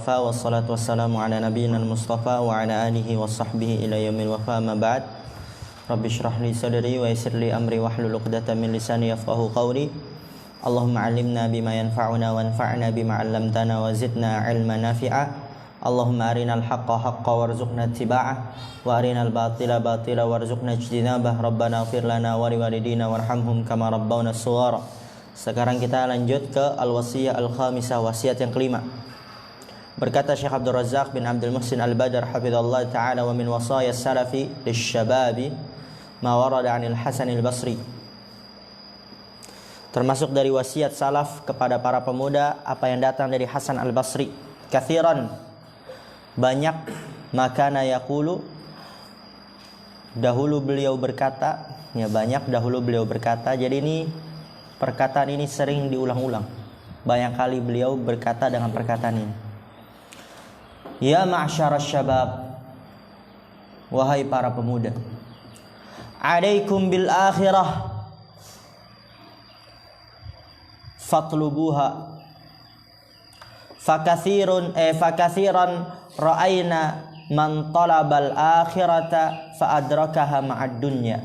وكفى والصلاة والسلام على نبينا المصطفى وعلى آله وصحبه إلى يوم الوفاء ما بعد رب اشرح لي صدري ويسر لي أمري واحلل عقدة من لساني يفقهوا قولي اللهم علمنا بما ينفعنا وانفعنا بما علمتنا وزدنا علما نافعا اللهم أرنا الحق حقا وارزقنا اتباعه وأرنا الباطل باطلا وارزقنا اجتنابه ربنا اغفر لنا ولوالدينا وارحمهم كما ربونا صغارا. Sekarang kita lanjut ke al-wasiyah al-khamisah, wasiat yang kelima. Berkata Syekh Abdul Razzaq bin Abdul Muhsin Al-Badr hafizallahu ta'ala, wa min wasaya salafi lisyababi ma warada 'anil Hasan al-Basri. Termasuk dari wasiat salaf kepada para pemuda apa yang datang dari Hasan al-Basri. Kathiran, banyak, makana yaqulu, dahulu beliau berkata, ya banyak dahulu beliau berkata. Jadi ini perkataan ini sering diulang-ulang. Banyak kali beliau berkata dengan perkataan ini. Ya ma'syarasy syabab, wahai para pemuda, alaikum bil akhirah fatlubuha fakathiran ra'ayna man talabal akhirata fa adrakaha ma'ad dunya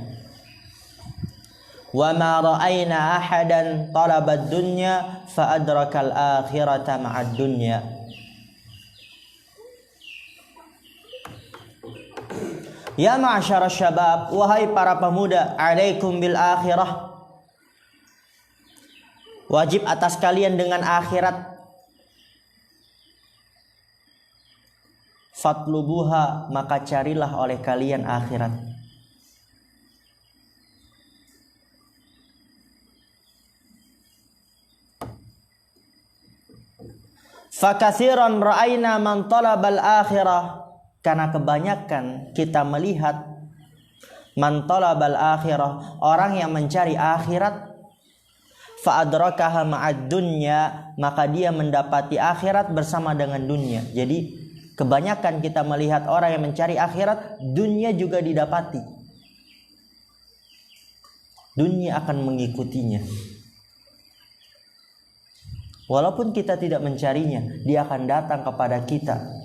wa ma ra'ayna ahadan talabad dunya fa adrakal akhirata ma'ad dunya. Ya ma'syarasy syabab, wahai para pemuda, alaikum bil akhirah, wajib atas kalian dengan akhirat. Fatlubuha, maka carilah oleh kalian akhirat. Fakathiran ra'ayna man talabal akhirah, karena kebanyakan kita melihat man talabal akhirah, orang yang mencari akhirat, fa adrakaha ma'ad dunya, maka dia mendapati akhirat bersama dengan dunia. Jadi kebanyakan kita melihat orang yang mencari akhirat, dunia juga didapati. Dunia akan mengikutinya. Walaupun kita tidak mencarinya, dia akan datang kepada kita.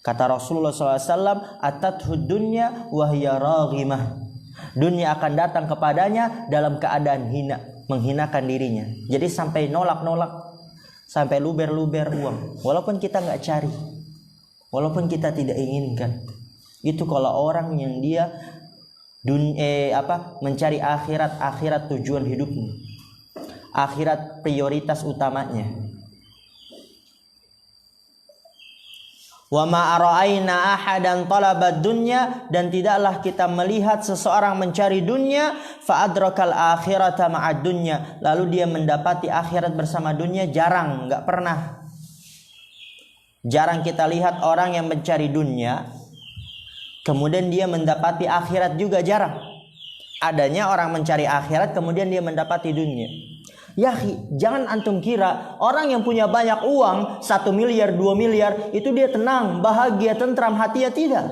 Kata Rasulullah SAW, atathud dunya wahya raghimah. Dunia akan datang kepadanya dalam keadaan hina, menghinakan dirinya. Jadi sampai nolak-nolak, sampai luber-luber uang. Walaupun kita nggak cari, walaupun kita tidak inginkan. Itu kalau orang yang dia mencari akhirat tujuan hidupnya. Akhirat prioritas utamanya. Wa ma ara'aina ahadan talabad dunya, dan tidaklah kita melihat seseorang mencari dunia fa adrakal akhirata ma'ad dunya, lalu dia mendapati akhirat bersama dunia. Jarang, enggak pernah. Jarang kita lihat orang yang mencari dunia kemudian dia mendapati akhirat juga, jarang. Adanya orang mencari akhirat kemudian dia mendapati dunia. Yahi, jangan antum kira orang yang punya banyak uang 1 miliar, 2 miliar itu dia tenang, bahagia, tentram hatinya. Tidak.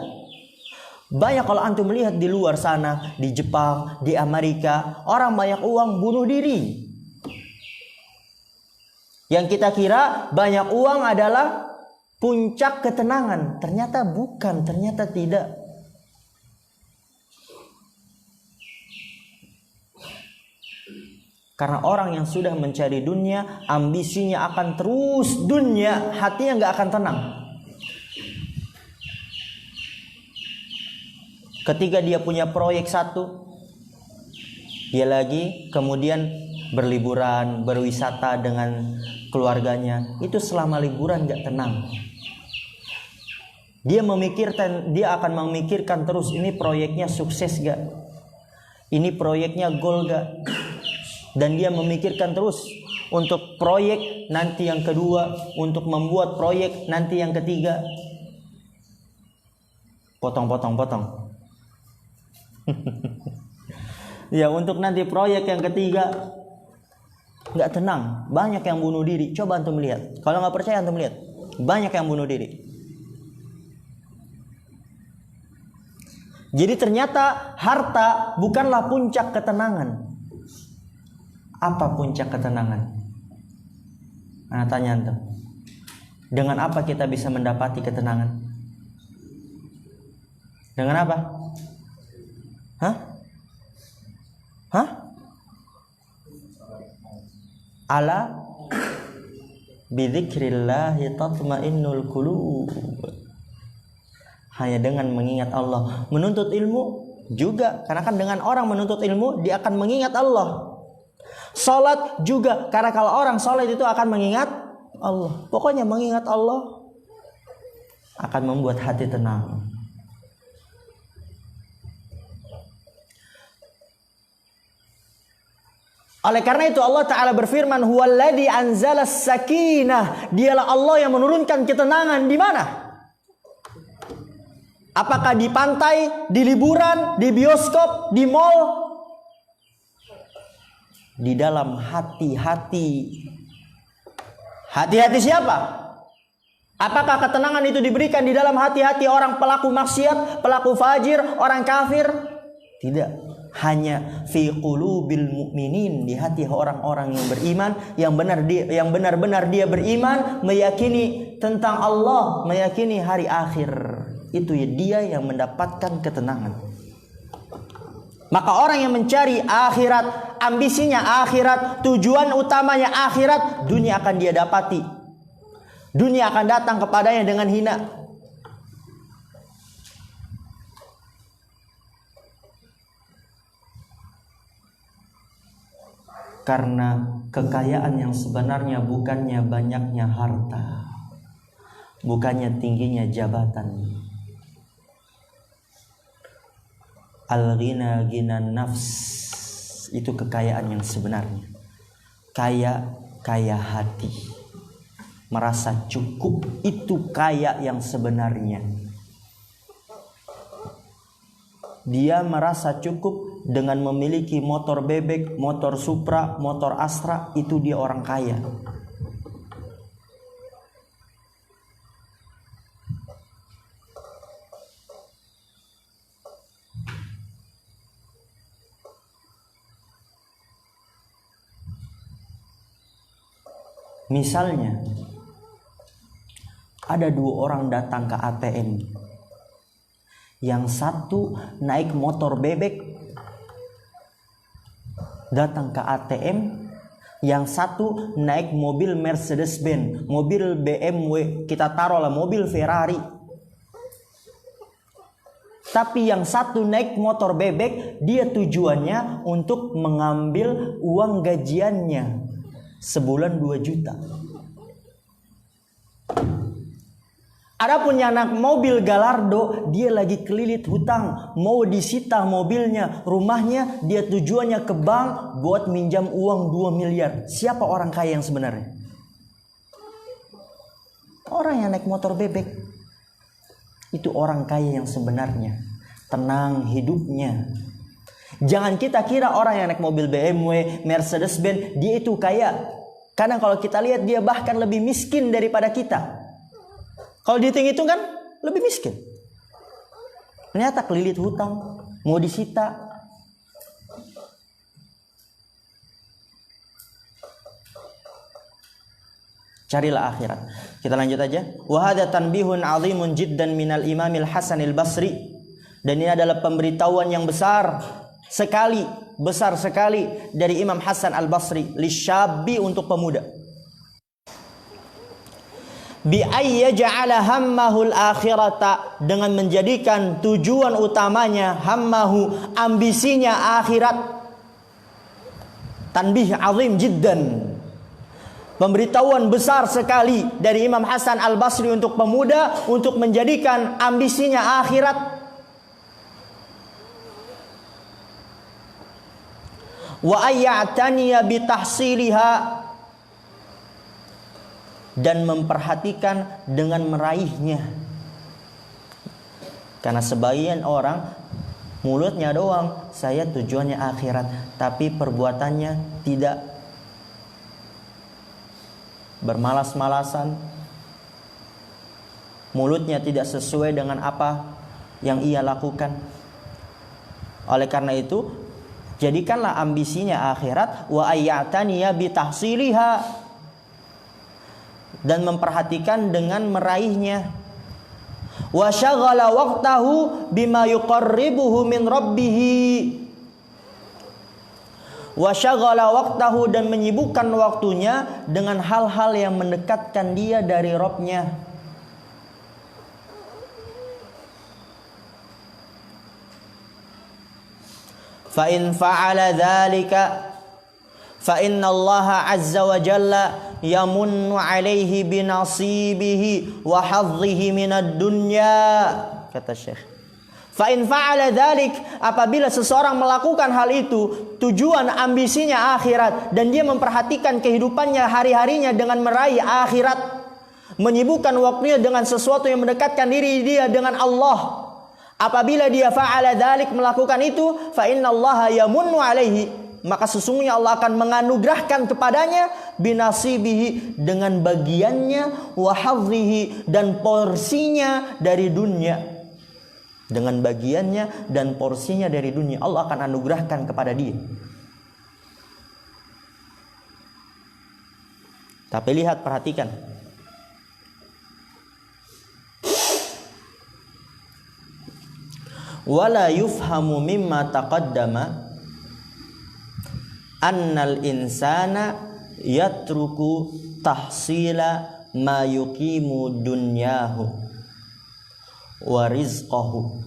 Banyak kalau antum melihat di luar sana, di Jepang, di Amerika, orang banyak uang bunuh diri. Yang kita kira banyak uang adalah puncak ketenangan, ternyata bukan, ternyata tidak. Karena orang yang sudah mencari dunia, ambisinya akan terus dunia, hatinya nggak akan tenang. Ketika dia punya proyek satu, dia lagi kemudian berliburan, berwisata dengan keluarganya. Itu selama liburan nggak tenang. Dia akan memikirkan terus, ini proyeknya sukses gak? Ini proyeknya goal gak? Dan dia memikirkan terus untuk proyek nanti yang kedua, untuk membuat proyek nanti yang ketiga. Potong. Ya, untuk nanti proyek yang ketiga. Nggak tenang, banyak yang bunuh diri. Coba antum lihat. Kalau nggak percaya antum lihat, banyak yang bunuh diri. Jadi ternyata harta bukanlah puncak ketenangan. Apa puncak ketenangan? Nah, tanya antum. Dengan apa kita bisa mendapati ketenangan? Dengan apa? Hah? Hah? Ala bidzikrillahi tatmainnul qulub. Hanya dengan mengingat Allah. Menuntut ilmu juga, karena kan dengan orang menuntut ilmu dia akan mengingat Allah. Salat juga, karena kalau orang salat itu akan mengingat Allah. Pokoknya mengingat Allah akan membuat hati tenang. Oleh karena itu Allah Ta'ala berfirman, huwallazi anzalas sakinah. Dialah Allah yang menurunkan ketenangan. Di mana? Apakah di pantai, di liburan, di bioskop, di mall? Di dalam hati-hati. Hati-hati siapa? Apakah ketenangan itu diberikan di dalam hati-hati orang pelaku maksiat, pelaku fajir, orang kafir? Tidak. Hanya fi qulubil mu'minin, di hati orang-orang yang beriman, yang benar-benar dia beriman, meyakini tentang Allah, meyakini hari akhir. Itu ya dia yang mendapatkan ketenangan. Maka orang yang mencari akhirat, ambisinya akhirat, tujuan utamanya akhirat, dunia akan dia dapati. Dunia akan datang kepadanya dengan hina. Karena kekayaan yang sebenarnya bukannya banyaknya harta, bukannya tingginya jabatan. Al-ghina ghinan nafs, itu kekayaan yang sebenarnya. Kaya hati, merasa cukup, itu kaya yang sebenarnya. Dia merasa cukup dengan memiliki motor bebek, motor Supra, motor Astra, itu dia orang kaya. Misalnya, ada 2 orang datang ke ATM. Yang satu naik motor bebek, datang ke ATM. Yang satu naik mobil Mercedes-Benz, mobil BMW, kita taruhlah mobil Ferrari. Tapi yang satu naik motor bebek, dia tujuannya untuk mengambil uang gajiannya sebulan 2 juta. Adapun yang naik mobil Gallardo, dia lagi kelilit hutang, mau disita mobilnya, rumahnya, dia tujuannya ke bank buat minjam uang 2 miliar. Siapa orang kaya yang sebenarnya? Orang yang naik motor bebek. Itu orang kaya yang sebenarnya. Tenang hidupnya. Jangan kita kira orang yang naik mobil BMW, Mercedes-Benz, dia itu kaya. Kadang kalau kita lihat dia bahkan lebih miskin daripada kita. Kalau dihitung-hitung kan lebih miskin. Ternyata kelilit hutang, mau disita. Carilah akhirat. Kita lanjut aja. Wa hadza tanbihun 'azimun jiddan minal Imamil Hasanil Basri. Dan ini adalah pemberitahuan yang besar sekali dari Imam Hasan Al-Basri lisyabi, untuk pemuda. Bi ayyaj'ala hammahul akhirata, dengan menjadikan tujuan utamanya hammahu, ambisinya akhirat. Tanbih azim jiddan, pemberitahuan besar sekali dari Imam Hasan Al-Basri untuk pemuda, untuk menjadikan ambisinya akhirat. Wa ayya'taniya bitahsiliha, dan memperhatikan dengan meraihnya. Karena sebagian orang mulutnya doang, saya tujuannya akhirat, tapi perbuatannya tidak. Bermalas-malasan, mulutnya tidak sesuai dengan apa yang ia lakukan. Oleh karena itu, jadikanlah ambisinya akhirat. Wa ayyataniya bitahsiliha, dan memperhatikan dengan meraihnya. Wa syaghala waqtahu bima yuqarribuhu min rabbih. Wa syaghala waqtahu dan menyibukkan waktunya dengan hal-hal yang mendekatkan dia dari Rabb-nya. Fa in fa'ala dzalika fa inna Allah azza wa jalla yamunnu alaihi binasibihi wa hadhihi minad dunya, kata Syekh. Fa in fa'ala dzalik, apabila seseorang melakukan hal itu, tujuan ambisinya akhirat dan dia memperhatikan kehidupannya hari-harinya dengan meraih akhirat, menyibukkan waktunya dengan sesuatu yang mendekatkan diri dia dengan Allah. Apabila dia fa'ala dzalik, melakukan itu, fa innallaha yamunnu alaihi, maka sesungguhnya Allah akan menganugerahkan kepadanya binasibihi, dengan bagiannya, wa hadhihi, dan porsinya dari dunia. Dengan bagiannya dan porsinya dari dunia Allah akan anugerahkan kepada dia. Tapi lihat, perhatikan, wala yufhamu mimma taqaddama annal insana yatruku tahsila ma yuqimu dunyahu wa rizqahu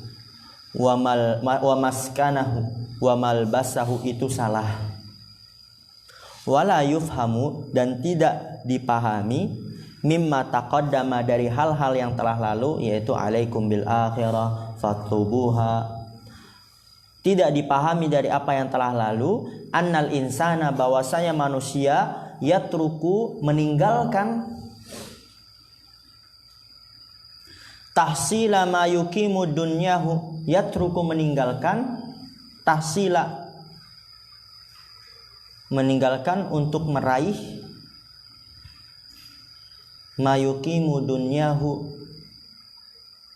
wa maskanahu wa malbasahu. Itu salah. Wala yufhamu, dan tidak dipahami, mimma taqaddama, dari hal-hal yang telah lalu, yaitu alaikum bil akhirah fatlubuha. Tidak dipahami dari apa yang telah lalu, annal insana, bahwasanya manusia, yatruku, meninggalkan, tahsila ma yuqimu dunyahu, yatruku, meninggalkan, tahsila, meninggalkan untuk meraih, ma yuqimu dunyahu,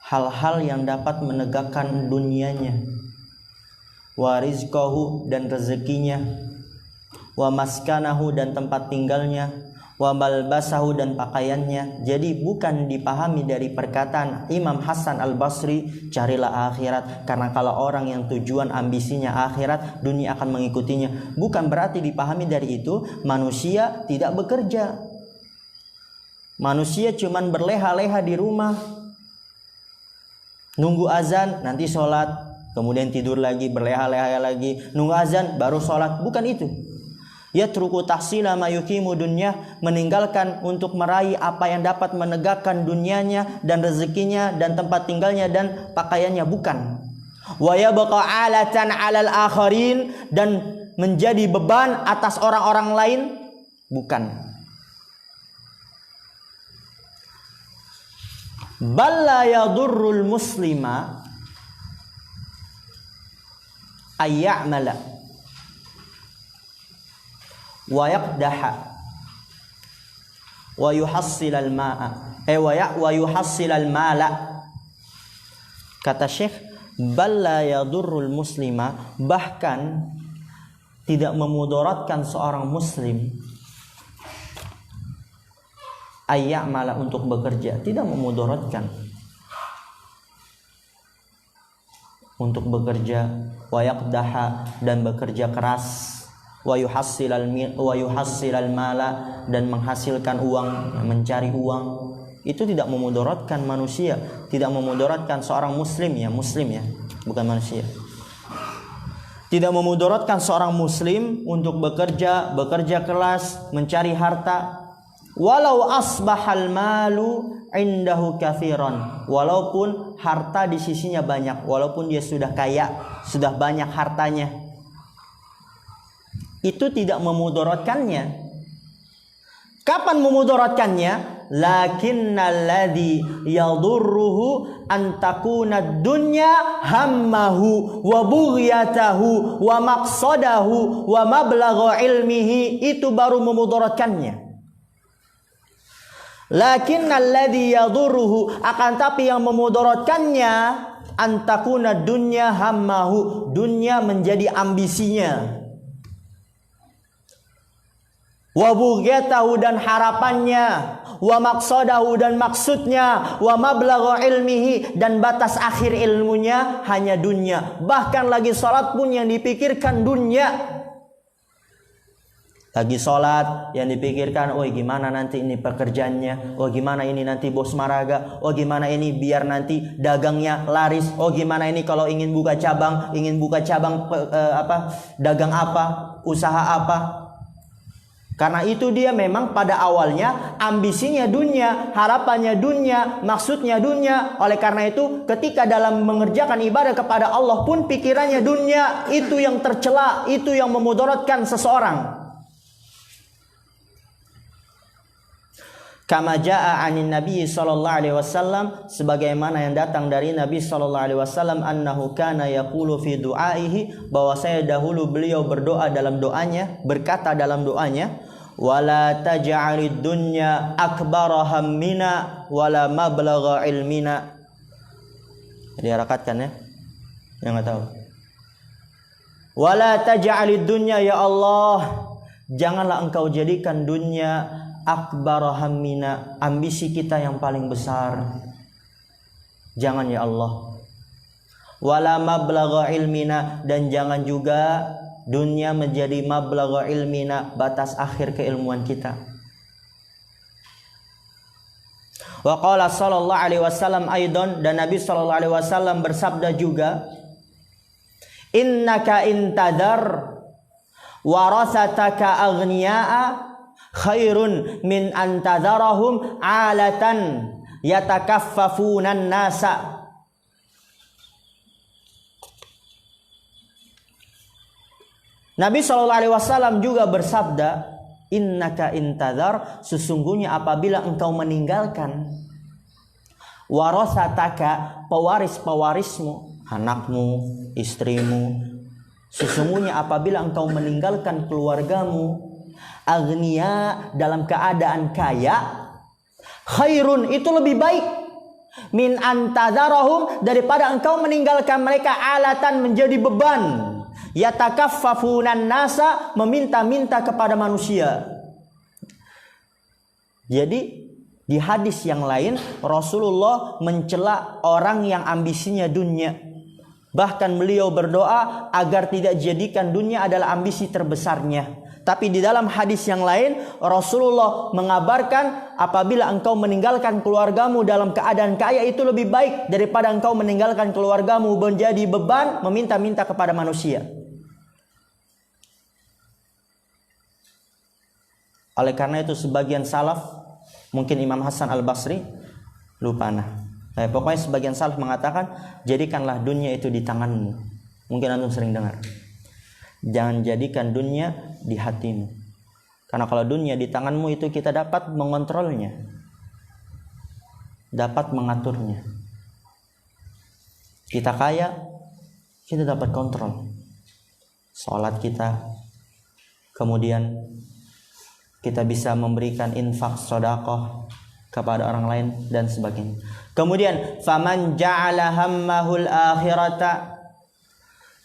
hal-hal yang dapat menegakkan dunianya, wa rizqahu, dan rezekinya, wa maskanahu, dan tempat tinggalnya, wa malbasahu, dan pakaiannya. Jadi bukan dipahami dari perkataan Imam Hasan Al-Basri, carilah akhirat, karena kalau orang yang tujuan ambisinya akhirat, dunia akan mengikutinya. Bukan berarti dipahami dari itu manusia tidak bekerja, manusia cuman berleha-leha di rumah, nunggu azan nanti sholat, kemudian tidur lagi, berleha-leha lagi, nunggu azan baru sholat. Bukan itu. Yatruku tahsila ma yuqimu dunya, meninggalkan untuk meraih apa yang dapat menegakkan dunianya dan rezekinya dan tempat tinggalnya dan pakaiannya. Bukan. Wa yabqa alatan 'alal akharin, dan menjadi beban atas orang-orang lain. Bukan. Balla yadurrul muslima ayya'mala wa yaqdaha wa yuhassil al-ma'a wa yuhassil al-mala. Kata Syekh, balla yadurrul muslima, bahkan tidak memudaratkan seorang muslim, ayya'mala, untuk bekerja, tidak memudaratkan untuk bekerja, wa yaqdaha, dan bekerja keras, wa yuhassilal mala, dan menghasilkan uang, mencari uang. Itu tidak memudaratkan manusia, tidak memudaratkan seorang muslim ya, bukan manusia. Tidak memudaratkan seorang muslim untuk bekerja keras, mencari harta. Walau asbahal malu indahu katsiran, walaupun harta di sisinya banyak, walaupun dia sudah kaya, sudah banyak hartanya, itu tidak memudaratkannya. Kapan memudaratkannya? Lakinnalladzi yadurruhu an takuna dunya hammahu wa bughyatahu wa maqsadahu wa mablagha ilmihi, itu baru memudaratkannya. Lakinnalladzi yadurruhu, akan tapi yang memudaratkannya, antakuna dunya hammahu, dunya menjadi ambisinya, wa bughyatahu, dan harapannya, wa maqsadahu dan maksudnya, wa mablagha ilmihi dan batas akhir ilmunya hanya dunia. Bahkan lagi salat pun yang dipikirkan dunia. Lagi sholat yang dipikirkan, oh gimana nanti ini pekerjaannya, oh gimana ini nanti bos maraga, oh gimana ini biar nanti dagangnya laris, oh gimana ini kalau ingin buka cabang dagang apa, usaha apa. Karena itu dia memang pada awalnya ambisinya dunia, harapannya dunia, maksudnya dunia. Oleh karena itu ketika dalam mengerjakan ibadah kepada Allah pun pikirannya dunia, itu yang tercela, itu yang memudaratkan seseorang. Kama jaa 'anin Nabi sallallahu alaihi wasallam, sebagaimana yang datang dari Nabi sallallahu alaihi wasallam, annahu kana yaqulu fi du'aihi, bahwa saya dahulu beliau berdoa dalam doanya, berkata dalam doanya, wala taj'alid dunya akbara hammina wala mablagha ilmina. Diharakatkan ya, yang enggak tahu. Wala taj'alid dunya, ya Allah, janganlah engkau jadikan dunia akbar hammina, ambisi kita yang paling besar. Jangan ya Allah. Wala mablagha ilmina, dan jangan juga dunia menjadi mablagha ilmina, batas akhir keilmuan kita. Wa qala sallallahu alaihi wasallam aidan, dan Nabi sallallahu alaihi wasallam bersabda juga, innaka intadhar warasataka aghniya'a khairun min antadharahum alatan yatakaffafunan nasa. Nabi SAW juga bersabda, innaka intadhar, sesungguhnya apabila engkau meninggalkan warasataka, pewaris-pewarismu, anakmu, istrimu, sesungguhnya apabila engkau meninggalkan keluargamu, agniya, dalam keadaan kaya, khairun, itu lebih baik, min antadharahum, daripada engkau meninggalkan mereka alatan, menjadi beban, yatakaffafunan nasa, meminta-minta kepada manusia. Jadi di hadis yang lain Rasulullah mencela orang yang ambisinya dunia. Bahkan beliau berdoa agar tidak jadikan dunia adalah ambisi terbesarnya. Tapi di dalam hadis yang lain Rasulullah mengabarkan, apabila engkau meninggalkan keluargamu dalam keadaan kaya, itu lebih baik daripada engkau meninggalkan keluargamu menjadi beban, meminta-minta kepada manusia. Oleh karena itu sebagian salaf, mungkin Imam Hasan Al-Basri, lupa pokoknya sebagian salaf mengatakan, jadikanlah dunia itu di tanganmu. Mungkin antum sering dengar, jangan jadikan dunia di hatimu. Karena kalau dunia di tanganmu itu kita dapat mengontrolnya, dapat mengaturnya. Kita kaya, kita dapat kontrol sholat kita, kemudian kita bisa memberikan infak, sedekah kepada orang lain dan sebagainya. Kemudian faman ja'ala hammahul akhirata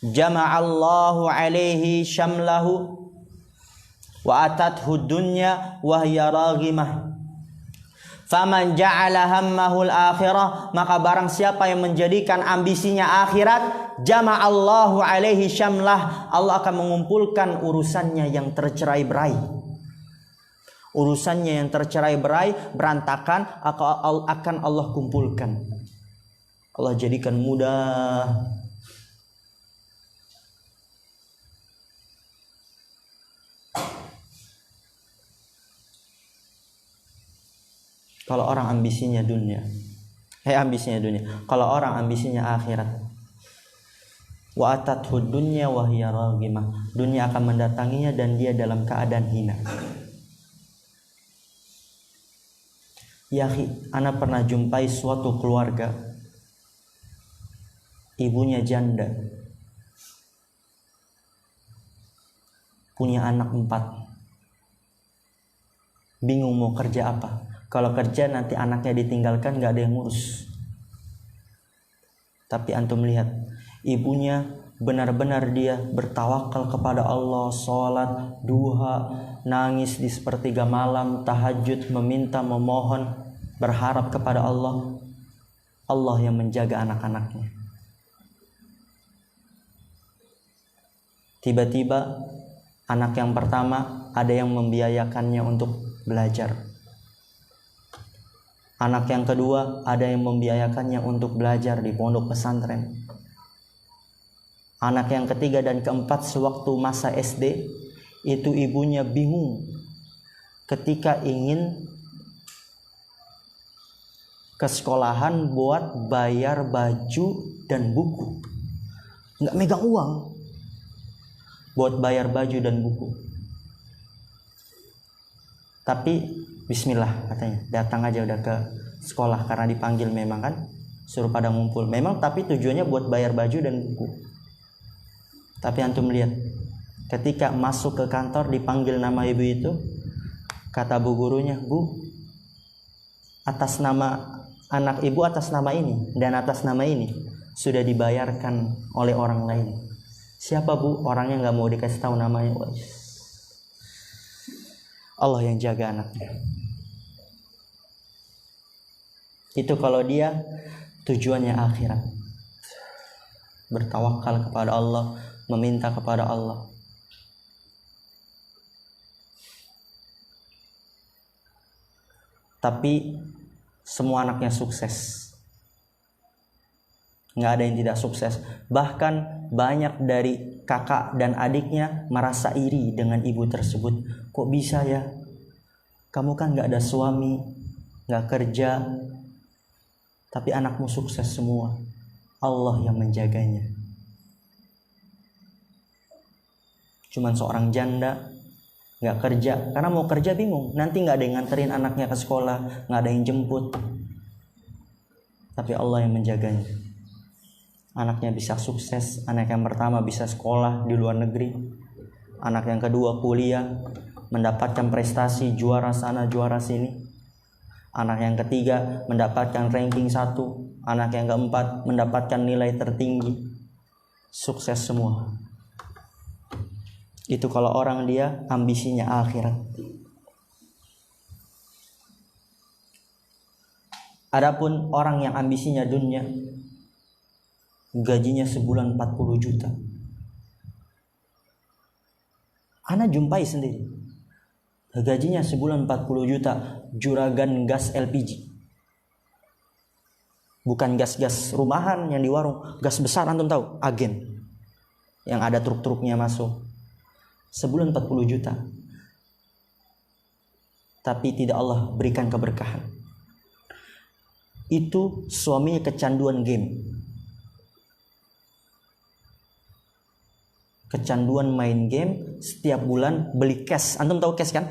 jama'allahu alaihi syamlahu wa atathu dunya wa hiya raghimah. Faman ja'ala hammahul akhirah, maka barang siapa yang menjadikan ambisinya akhirat, jama'allahu alaihi syamlah, Allah akan mengumpulkan urusannya yang tercerai-berai. Urusannya yang tercerai-berai, berantakan, akan Allah kumpulkan. Allah jadikan mudah. Kalau orang ambisinya dunia, kalau orang ambisinya akhirat, wa atathu dunya wa hiya raghimah, dunia akan mendatanginya dan dia dalam keadaan hina. Ya akhi, ana pernah jumpai suatu keluarga, ibunya janda, punya anak 4, bingung mau kerja apa. Kalau kerja nanti anaknya ditinggalkan, gak ada yang ngurus. Tapi antum lihat, ibunya benar-benar dia bertawakal kepada Allah, sholat, duha, nangis di sepertiga malam, tahajud, meminta, memohon, berharap kepada Allah, Allah yang menjaga anak-anaknya. Tiba-tiba anak yang pertama ada yang membiayakannya untuk belajar. Anak yang kedua ada yang membiayakannya untuk belajar di pondok pesantren. Anak yang ketiga dan keempat sewaktu masa SD itu ibunya bingung ketika ingin ke sekolahan buat bayar baju dan buku. Nggak megang uang buat bayar baju dan buku. Tapi bismillah katanya, datang aja udah ke sekolah karena dipanggil memang kan, suruh pada ngumpul. Memang tapi tujuannya buat bayar baju dan buku. Tapi antum lihat, ketika masuk ke kantor dipanggil nama ibu itu, kata bu gurunya, "Bu, atas nama anak ibu atas nama ini dan atas nama ini sudah dibayarkan oleh orang lain." Siapa bu? Orangnya nggak mau dikasih tahu namanya. Allah yang jaga anaknya. Itu kalau dia tujuannya akhirat, bertawakal kepada Allah, meminta kepada Allah. Tapi semua anaknya sukses, nggak ada yang tidak sukses. Bahkan banyak dari kakak dan adiknya merasa iri dengan ibu tersebut. Kok bisa ya? Kamu kan nggak ada suami, nggak kerja, tapi anakmu sukses semua. Allah yang menjaganya. Cuman seorang janda nggak kerja, karena mau kerja bingung, nanti nggak ada yang nganterin anaknya ke sekolah, nggak ada yang jemput. Tapi Allah yang menjaganya. Anaknya bisa sukses. Anak yang pertama bisa sekolah di luar negeri, anak yang kedua kuliah, mendapatkan prestasi, juara sana juara sini. Anak yang ketiga mendapatkan ranking 1, anak yang keempat mendapatkan nilai tertinggi. Sukses semua. Itu kalau orang dia ambisinya akhirat. Adapun orang yang ambisinya dunia, gajinya sebulan 40 juta. Ana jumpai sendiri. Gajinya sebulan 40 juta, juragan gas LPG. Bukan gas-gas rumahan yang di warung, gas besar antum tahu, agen. Yang ada truk-truknya masuk. Sebulan 40 juta. Tapi tidak Allah berikan keberkahan. Itu suaminya kecanduan game. Kecanduan main game, setiap bulan beli cash. Antum tahu cash kan?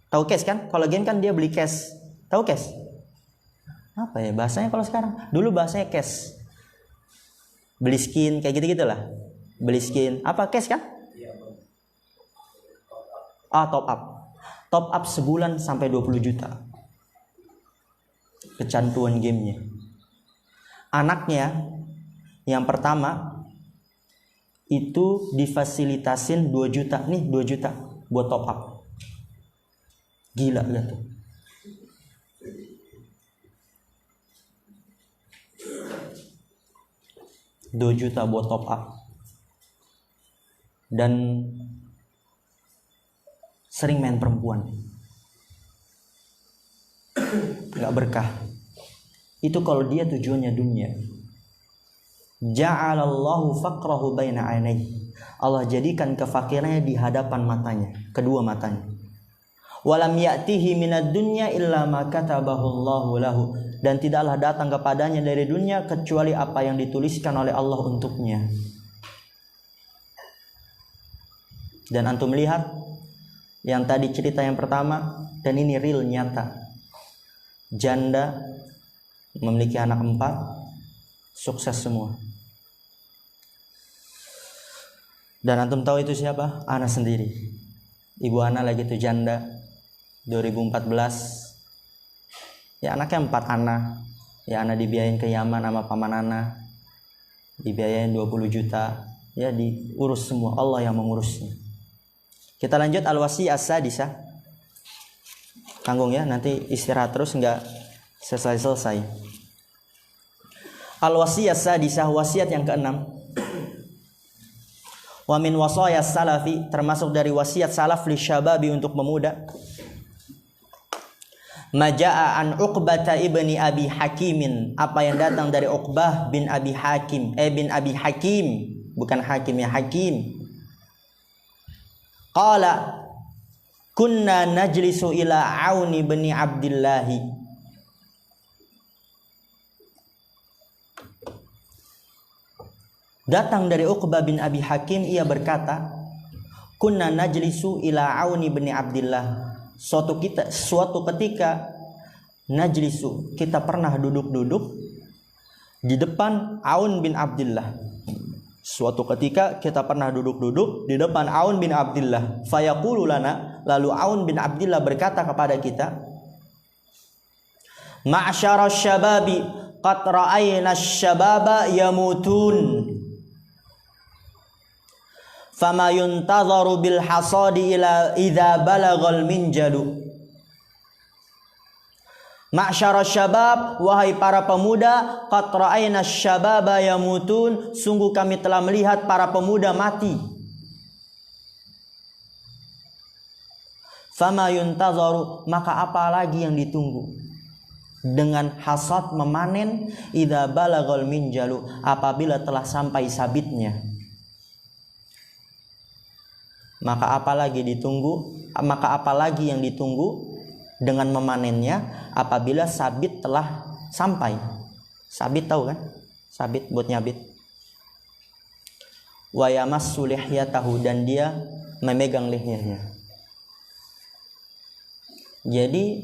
Tahu cash kan? Kalau game kan dia beli cash. Tahu cash? Apa ya bahasanya kalau sekarang? Dulu bahasanya cash. Beli skin kayak gitu-gitulah. Beli skin. Apa cash kan? Top up. Top up sebulan sampai 20 juta. Kecanduan gamenya. Anaknya yang pertama itu difasilitasin 2 juta. Nih 2 juta buat top up. Gila gak tuh? $2 juta buat top up. Dan sering main perempuan. Gak berkah. Itu kalau dia tujuannya dunia. Ja'alallahu faqrahu baina 'ainaihi. Allah jadikan kefakirannya di hadapan matanya, kedua matanya. Walam ya'tihi minad dunya illa ma katabahu Allahu lahu. Dan tidaklah datang kepadanya dari dunia kecuali apa yang dituliskan oleh Allah untuknya. Dan antum lihat yang tadi cerita yang pertama, dan ini real nyata. Janda memiliki anak 4, sukses semua. Dan antum tahu itu siapa? Ana sendiri. Ibu Ana lagi tuh janda 2014. Ya anaknya 4 anak. Ya Ana dibiayain ke Yaman sama paman Ana. dibiayain 20 juta, ya diurus semua, Allah yang mengurusnya. Kita lanjut al-wasiyah as-sadisah. Tanggung ya, nanti istirahat terus nggak selesai-selesai. Al-wasiyah as-sadisah, wasiat yang keenam. Wa min wasaya salafi, termasuk dari wasiat salaf li syababi, untuk pemuda. Maja'a an Uqbah ibni Abi Hakimin, apa yang datang dari Uqbah bin Abi Hakim, bin Abi Hakim, bukan Hakim ya, Hakim. Qala kunna najlisu ila Aun bin Abdullah. Datang dari Uqbah bin Abi Hakim, ia berkata, kunna najlisu ila Aun bin Abdullah. Suatu ketika najlisu, kita pernah duduk-duduk di depan Aun bin Abdullah. Suatu ketika kita pernah duduk-duduk di depan Aun bin Abdullah. Fayaqulu lana, lalu Aun bin Abdullah berkata kepada kita, ma'syara syababi qad ra'ayna syababa yamutun, fama yuntazaru bil hasadi ila idza balagal minjalu. Ma'syara syabab, wahai para pemuda, qad ra'ayna syababa yamutun, sungguh kami telah melihat para pemuda mati. Fama yuntazaru, maka apa lagi yang ditunggu dengan hasad, memanen, idza balagal minjalu, apabila telah sampai sabitnya. Maka apalagi yang ditunggu dengan memanennya apabila sabit telah sampai. Sabit tahu kan? Sabit buat nyabit. Wa yamassu lihyatahu, dan dia memegang lehernya. Jadi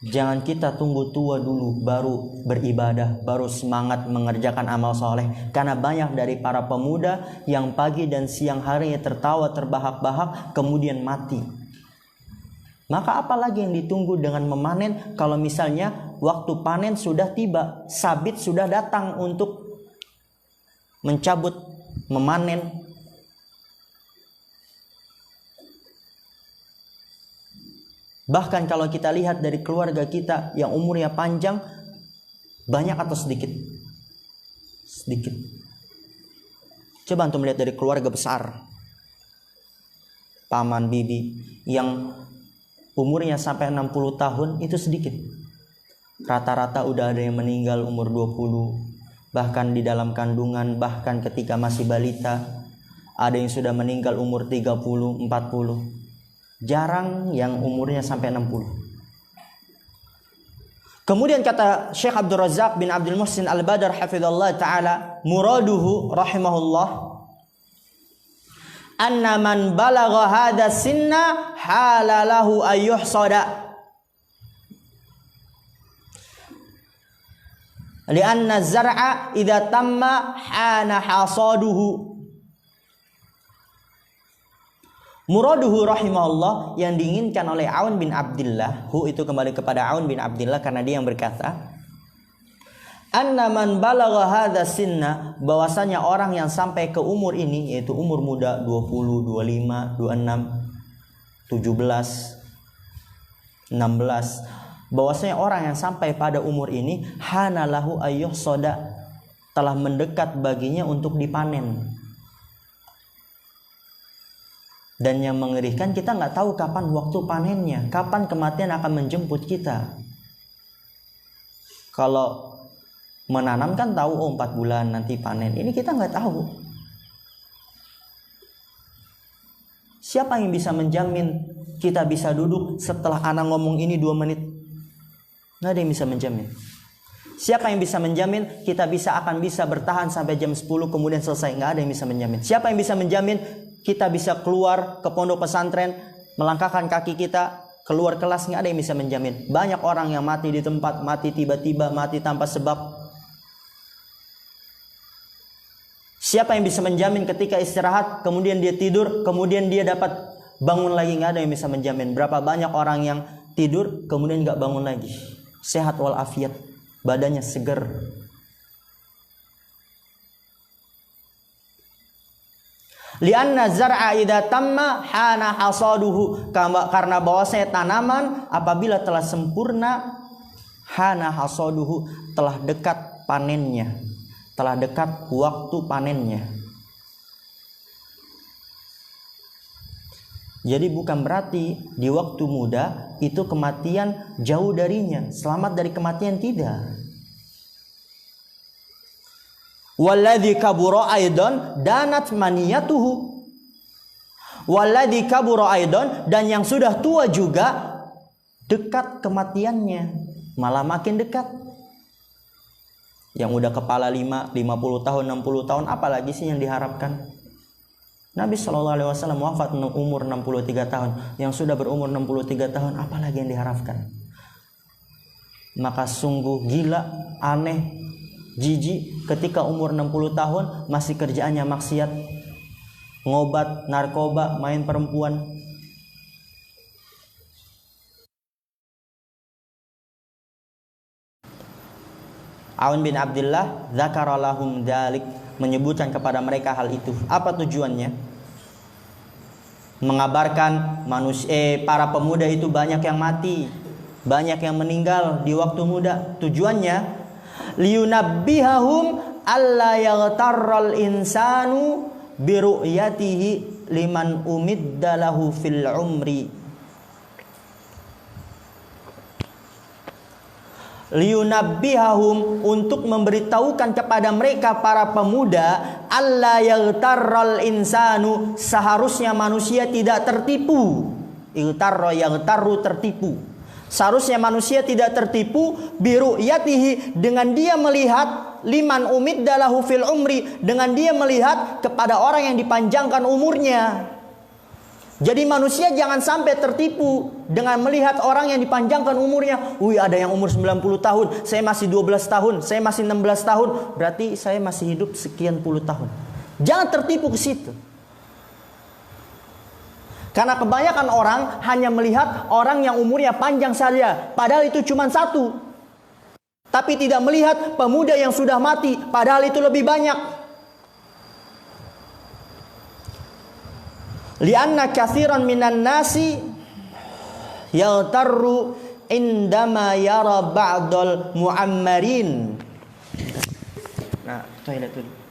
jangan kita tunggu tua dulu baru beribadah, baru semangat mengerjakan amal soleh. Karena banyak dari para pemuda yang pagi dan siang harinya tertawa terbahak-bahak kemudian mati. Maka apalagi yang ditunggu dengan memanen, kalau misalnya waktu panen sudah tiba, sabit sudah datang untuk mencabut, memanen. Bahkan kalau kita lihat dari keluarga kita yang umurnya panjang, banyak atau sedikit? Sedikit. Coba antum lihat dari keluarga besar, paman, bibi, yang umurnya sampai 60 tahun, itu sedikit. Rata-rata udah ada yang meninggal umur 20, bahkan di dalam kandungan, bahkan ketika masih balita, ada yang sudah meninggal umur 30, 40. Jarang yang umurnya sampai 60. Kemudian kata Syekh Abdul Razak bin Abdul Muhsin Al-Badr hafizallahu taala, muraduhu rahimahullah, anna man balagha hadha sinna halalahu ayyuhsada, lianna zar'a idza tamma hana hasaduhu. Muraduhu rahimahullah, yang diinginkan oleh Aun bin Abdullah, itu kembali kepada Aun bin Abdullah karena dia yang berkata, anna man balagha hadha sinna, bahwasanya orang yang sampai ke umur ini, yaitu umur muda 20, 25, 26, 17, 16, bahwasanya orang yang sampai pada umur ini hanalahu ayyuhsada, telah mendekat baginya untuk dipanen. Dan yang mengerikan, kita nggak tahu kapan waktu panennya, kapan kematian akan menjemput kita. Kalau menanam kan tahu, 4 bulan nanti panen. Ini kita nggak tahu. Siapa yang bisa menjamin kita bisa duduk setelah anak ngomong ini 2 menit? Nggak ada yang bisa menjamin. Siapa yang bisa menjamin kita akan bisa bertahan sampai jam 10 kemudian selesai? Nggak ada yang bisa menjamin. Siapa yang bisa menjamin kita bisa keluar ke pondok pesantren, melangkahkan kaki kita keluar kelas? Nggak ada yang bisa menjamin. Banyak orang yang mati di tempat, mati tiba-tiba, mati tanpa sebab. Siapa yang bisa menjamin ketika istirahat kemudian dia tidur, kemudian dia dapat bangun lagi? Nggak ada yang bisa menjamin. Berapa banyak orang yang tidur kemudian nggak bangun lagi, sehat walafiat, badannya seger. Lianna zar'a idza tamma hana hasaduhu, karena bahwasanya tanaman apabila telah sempurna, hana hasaduhu, telah dekat panennya, telah dekat waktu panennya. Jadi bukan berarti di waktu muda itu kematian jauh darinya, selamat dari kematian, tidak. Walladzi kabura aidan danat maniyatuhu. Walladzi kabura aidan, dan yang sudah tua juga dekat kematiannya, malah makin dekat. Yang udah kepala 50 tahun, 60 tahun, apalagi sih yang diharapkan? Nabi SAW wafat umur 63 tahun. Yang sudah berumur 63 tahun, apalagi yang diharapkan? Maka sungguh gila, aneh, jijik ketika umur 60 tahun masih kerjaannya maksiat, ngobat, narkoba, main perempuan. Aun bin Abdullah dzakara lahum dzalik, menyebutkan kepada mereka hal itu. Apa tujuannya? Mengabarkan para pemuda itu banyak yang mati, banyak yang meninggal di waktu muda. Tujuannya liyunabbihahum alla yaghtarral insanu biru'yatihi liman umidda lahu fil umri. Liyunabbihahum, untuk memberitahukan kepada mereka para pemuda, alla yaghtarral insanu, seharusnya manusia tidak tertipu. Ightarra yaghtarru, tertipu. Seharusnya manusia tidak tertipu biru'yatihi, dengan dia melihat, liman umidda lahu fil umri, dengan dia melihat kepada orang yang dipanjangkan umurnya. Jadi manusia jangan sampai tertipu dengan melihat orang yang dipanjangkan umurnya. Wih, ada yang umur 90 tahun, saya masih 12 tahun, saya masih 16 tahun, berarti saya masih hidup sekian puluh tahun. Jangan tertipu ke situ. Karena kebanyakan orang hanya melihat orang yang umurnya panjang saja, padahal itu cuma satu. Tapi tidak melihat pemuda yang sudah mati, padahal itu lebih banyak. Lianna katsiran minan nasi yaghtarru indama yara ba'dal mu'ammarin. Nah, toilet dulu.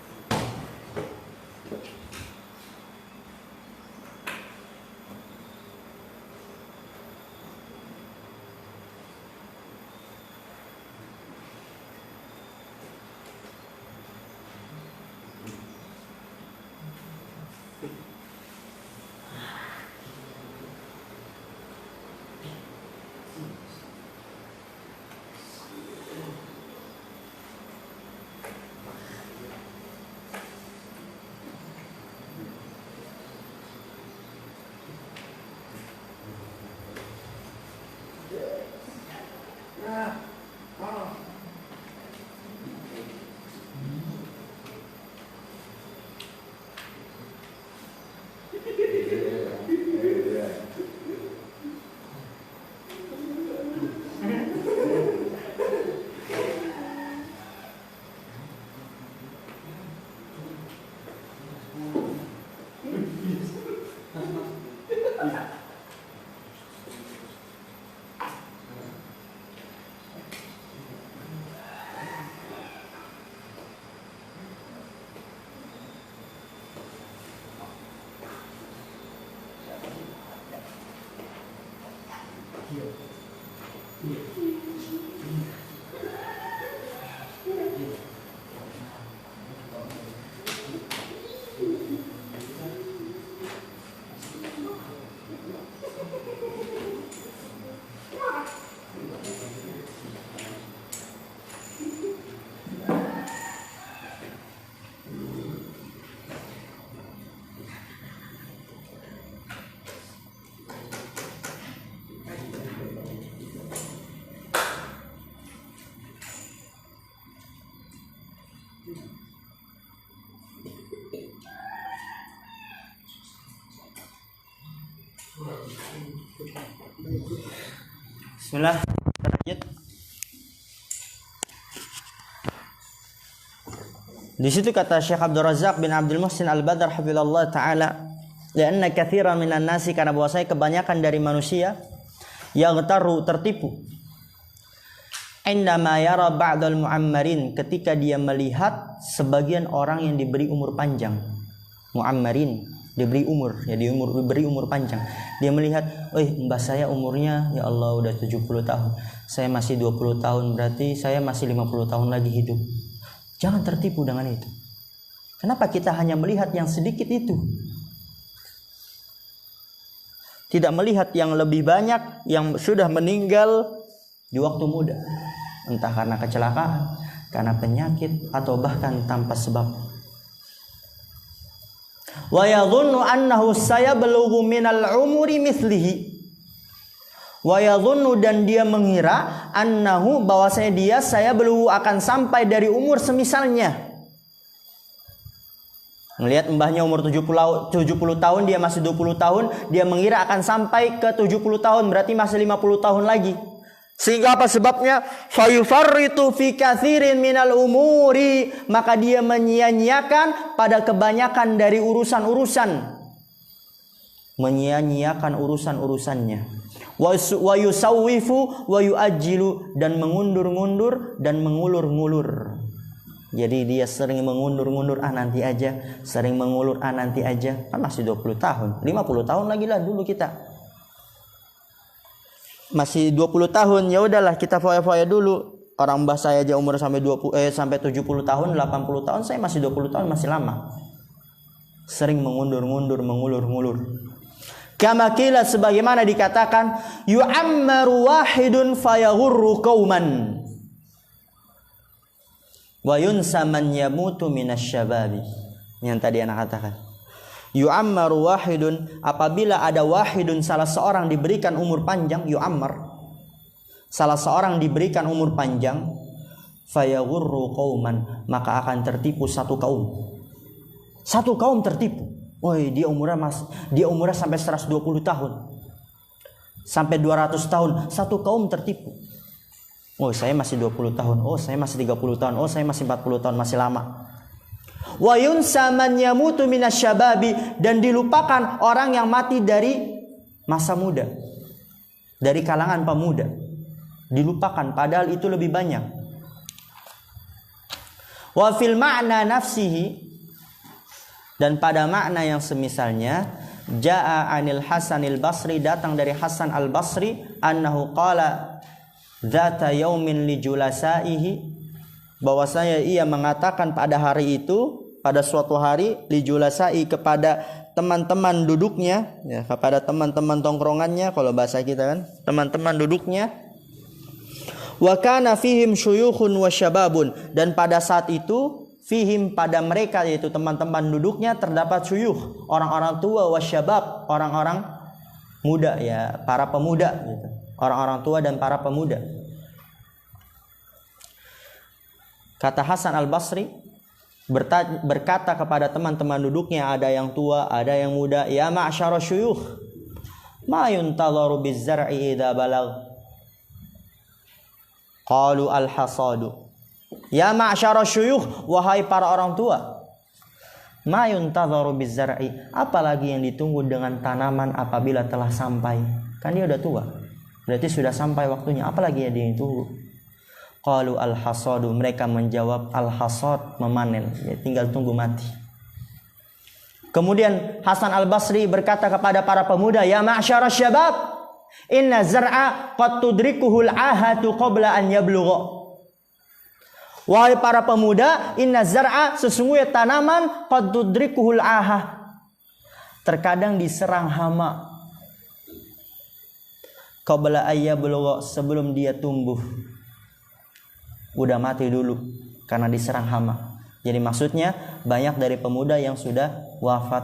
Bismillah, lanjut. Di situ kata Syekh Abdul Razak bin Abdul Muhsin Al-Badr hafizallahu taala, "Lianna katsiran minan nasi," karena bahwasanya kebanyakan dari manusia yaghtaru, tertipu, indama yara ba'dal mu'ammarin, ketika dia melihat sebagian orang yang diberi umur panjang. Mu'ammarin, diberi umur, ya diberi umur panjang. Dia melihat, mbah saya umurnya ya Allah udah 70 tahun. Saya masih 20 tahun, berarti saya masih 50 tahun lagi hidup. Jangan tertipu dengan itu. Kenapa kita hanya melihat yang sedikit itu? Tidak melihat yang lebih banyak yang sudah meninggal di waktu muda. Entah karena kecelakaan, karena penyakit, atau bahkan tanpa sebab. Wa yadhunnu annahu sayablughu minal umuri mithlihi. Wa yadhunnu, dan dia mengira, annahu, bahwasanya dia sayablughu, akan sampai dari umur semisalnya. Melihat mbahnya umur 70 tahun, dia masih 20 tahun, dia mengira akan sampai ke 70 tahun, berarti masih 50 tahun lagi. Sehingga apa sebabnya? Fayufarritu fi katsirin minal umuri, maka dia menyia-nyiakan pada kebanyakan dari urusan-urusan. Menyia-nyiakan urusan-urusannya. Wa yusawwifu wa yuajjilu, dan mengundur-ngundur dan mengulur-ngulur. Jadi dia sering mengundur-ngundur, nanti aja, sering mengulur, nanti aja. Kan masih 20 tahun, 50 tahun lagi lah dulu kita. Masih 20 tahun, ya udahlah kita foya-foya dulu. Orang mbah saya aja umur sampai 70 tahun, 80 tahun, saya masih 20 tahun, masih lama. Sering mengundur-ngundur, mengulur-ngulur. Kama qila, sebagaimana dikatakan, yu'ammaru wahidun fayaghurru qauman wa yunsa man yamutu minasyababi. Yang tadi anak katakan, yu'ammaru wahidun, apabila ada wahidun, salah seorang diberikan umur panjang, yu'ammar, salah seorang diberikan umur panjang, fayaghurru qauman, maka akan tertipu satu kaum. Satu kaum tertipu. Dia umurnya sampai 120 tahun. Sampai 200 tahun, satu kaum tertipu. Saya masih 20 tahun. Saya masih 30 tahun. Saya masih 40 tahun, masih lama. Wa yunsa man yamutu minasyababi, dan dilupakan orang yang mati dari masa muda, dari kalangan pemuda. Dilupakan, padahal itu lebih banyak. Wa fil ma'na nafsihi, dan pada makna yang semisalnya, jaa anil Hasanil Basri, datang dari Hasan al Basri, annahu qala dzata yaumin li julasaihi, bahwasanya ia mengatakan pada hari itu, pada suatu hari, li julasai, kepada teman-teman duduknya, ya, kepada teman-teman tongkrongannya, kalau bahasa kita kan, teman-teman duduknya. Wa kana fihim syuyukhun wa syababun, dan pada saat itu fihim, pada mereka, yaitu teman-teman duduknya, terdapat syuyukh, orang-orang tua, wasyabab, orang-orang muda, ya, para pemuda gitu. Orang-orang tua dan para pemuda. Kata Hasan al-Basri, berkata kepada teman-teman duduknya, ada yang tua, ada yang muda, ya ma'syara syuyukh, ma yuntadharu biz-zar'i idza balagh. Qalu al-hasadu. Ya ma'syara syuyukh, wahai para orang tua, ma yuntadharu biz-zar'i, apalagi yang ditunggu dengan tanaman apabila telah sampai. Kan dia udah tua, berarti sudah sampai waktunya, apalagi yang ditunggu. Qalu al-hasadu, mereka menjawab al-hasad, memanen, ya, tinggal tunggu mati. Kemudian Hasan al-Basri berkata kepada para pemuda, ya ma'syara syabab, inna zar'a qad tudrikuhul ahatu qabla an yablugha. Wahai para pemuda, inna zar'a, sesungguhnya tanaman, qad tudrikuhul ahah, terkadang diserang hama, qabla an yablugha, sebelum dia tumbuh. Udah mati dulu karena diserang hama. Jadi maksudnya banyak dari pemuda yang sudah wafat.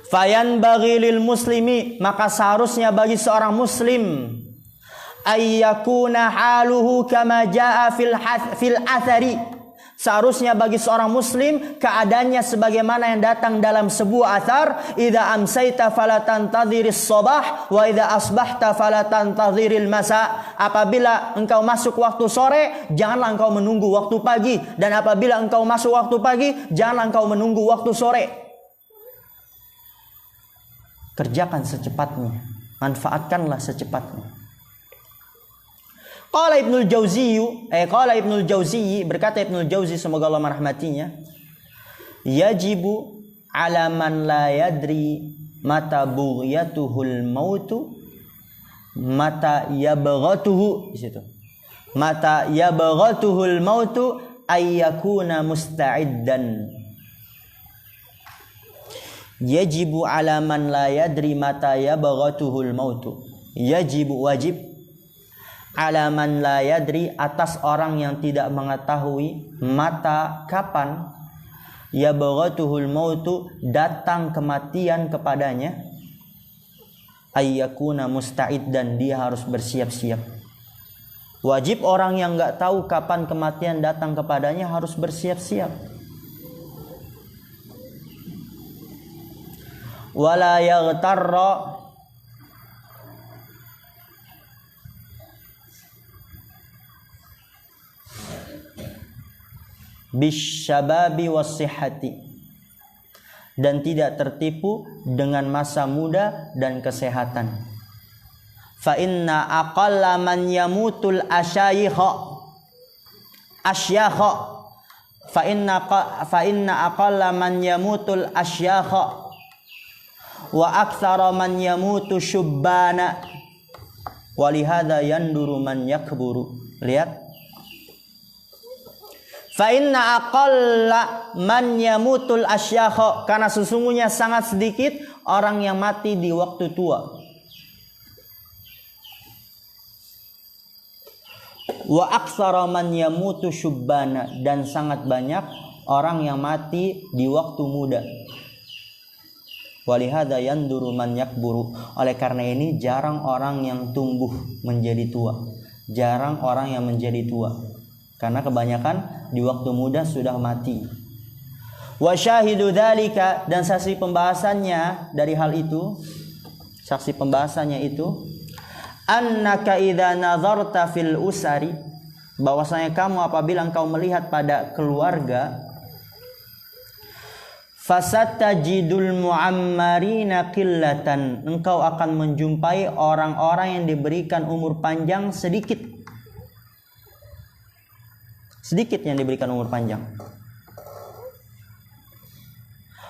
Fayanbaghi lil muslimi, maka seharusnya bagi seorang muslim, ayyakuna haluhu kama jaa fil athari, Seharusnya bagi seorang muslim keadaannya sebagaimana yang datang dalam sebuah athar, idza amsayta fala tantadhiris sabah wa idza asbahta fala tantadhiril masa. Apabila engkau masuk waktu sore, janganlah engkau menunggu waktu pagi, dan apabila engkau masuk waktu pagi, janganlah engkau menunggu waktu sore. Kerjakan secepatnya, manfaatkanlah secepatnya. Qala Ibnul Jauzi, berkata Ibnul Jauzi, semoga Allah merahmatinya, yajibu ala man la yadri mata bughyatuhul mautu mata yabghatuhu, di situ, mata yabghatuhul mautu ayyakuna musta'iddan. Yajibu ala man la yadri mata yabghatuhul mautu, yajibu, wajib, ala man la yadri, atas orang yang tidak mengetahui, mata, kapan, yabghatuhul mautu, datang kematian kepadanya, ayyakuna musta'id, dan dia harus bersiap-siap. Wajib orang yang enggak tahu kapan kematian datang kepadanya harus bersiap-siap. Wala yaghtarra bisyababi wassihati, dan tidak tertipu dengan masa muda dan kesehatan. Fa inna aqalla man yamutul asyayikha fa inna aqalla man yamutul asyakha wa aktsara man yamutu syubbana walihada yanduru man yakburu. Lihat, fa inna aqalla man yamutul asyakha, karena sesungguhnya sangat sedikit orang yang mati di waktu tua. Wa aktsara man yamutu syubbana, dan sangat banyak orang yang mati di waktu muda. Walihada yanduru man yakburu, oleh karena ini jarang orang yang tumbuh menjadi tua, jarang orang yang menjadi tua, karena kebanyakan di waktu muda sudah mati. Wa syahidu dzalika, dan saksi pembahasannya dari hal itu, saksi pembahasannya itu, annaka idza nazarta fil usari, bahwasanya kamu apabila engkau melihat pada keluarga, fasatajidul muammarina qillatan, engkau akan menjumpai orang-orang yang diberikan umur panjang sedikit. Sedikit yang diberikan umur panjang.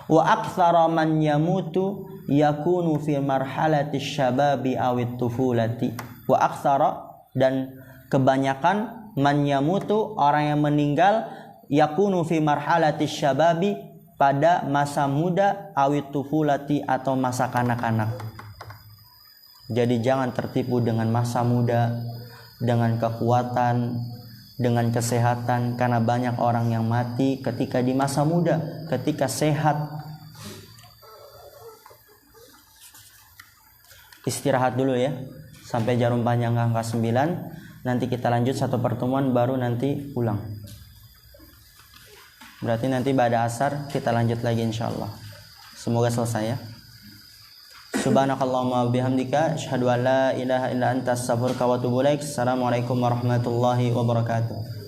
Wa aktsara man yamutu yakunu fi marhalati syababi awit tufulati. Wa aktsara, dan kebanyakan, man yamutu, orang yang meninggal, yakunu fi marhalati syababi, pada masa muda, awit tufulati, atau masa kanak-kanak. Jadi jangan tertipu dengan masa muda, dengan kekuatan, dengan kesehatan, karena banyak orang yang mati ketika di masa muda, ketika sehat. Istirahat dulu ya, sampai jarum panjang angka 9. Nanti kita lanjut satu pertemuan, baru nanti pulang. Berarti nanti pada asar kita lanjut lagi insyaallah. Semoga selesai ya. Subhanakallahumma bihamdika asyhadu an la ilaha illa anta astaghfiruka wa atubu ilaik. Assalamualaikum warahmatullahi wabarakatuh.